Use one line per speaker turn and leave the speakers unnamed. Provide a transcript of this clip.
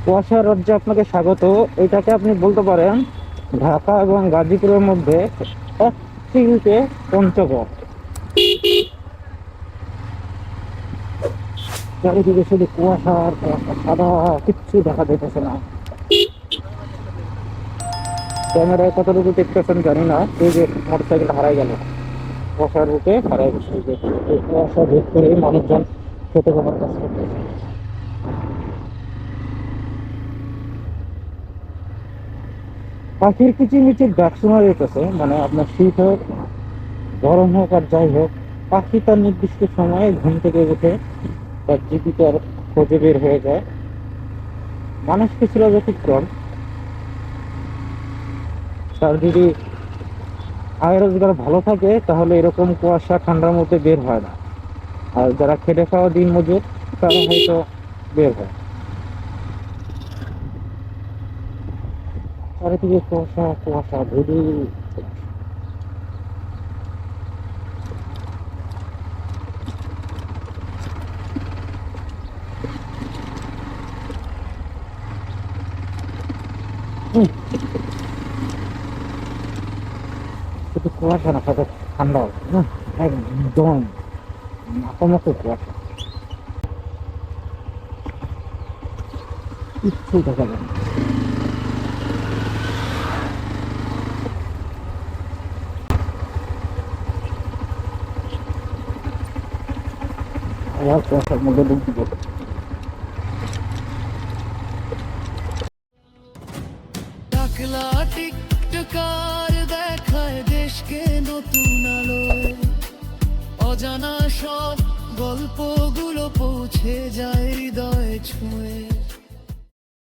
কুয়াশা রাজ্যে আপনাকে স্বাগত। এটাকে আপনি বলতে পারেন ঢাকা এবং গাজীপুরের মধ্যে এক সিলকে পঞ্চগড়। চারিদিকে শুধু কুয়াশা আর কুয়াশা, সাদা, কিচ্ছু দেখা যাইতেছে না। ক্যামেরায় কতটুকু দেখতেছেন জানি না। এই যে মোটরসাইকেল হারাই গেল, কুয়াশার রুটে হারাই গেছে। এই যে এই কুয়াশা ভেদ করে মানুষজন খেতে যাওয়ার কাজ করতেছে। পাখির কিচিরমিচির ডাক শোনা যেতেছে, মানে আপনার শীত হোক গরম হোক আর যাই হোক, পাখি তার নির্দিষ্ট সময়ে ঘুম থেকে উঠে তার জীবিকার খোঁজে বের হয়ে যায়। মানুষ কিছুটা ব্যতিক্রম, তার যদি আয় রোজগার ভালো থাকে তাহলে এরকম কুয়াশা ঠান্ডার মধ্যে বের হয় না। আর যারা খেটে খাওয়া দিন মজুর, তারা হয়তো বের হয়। চারিদিকে কুয়াশা কুয়াশা ধুধু। হুম, শুধু কুয়াশা না, সাথে ঠান্ডাও। একদম মাখামাখি কুয়াশা, কিচ্ছু দেখা যায় না। আবার কুয়াশার মধ্যে ডুব দিব।
টাকলা টিকটকার দেখায় দেশকে নতুন আলোয়, অজানা সব গল্পগুলো পৌঁছে যায় হৃদয় ছুঁয়ে।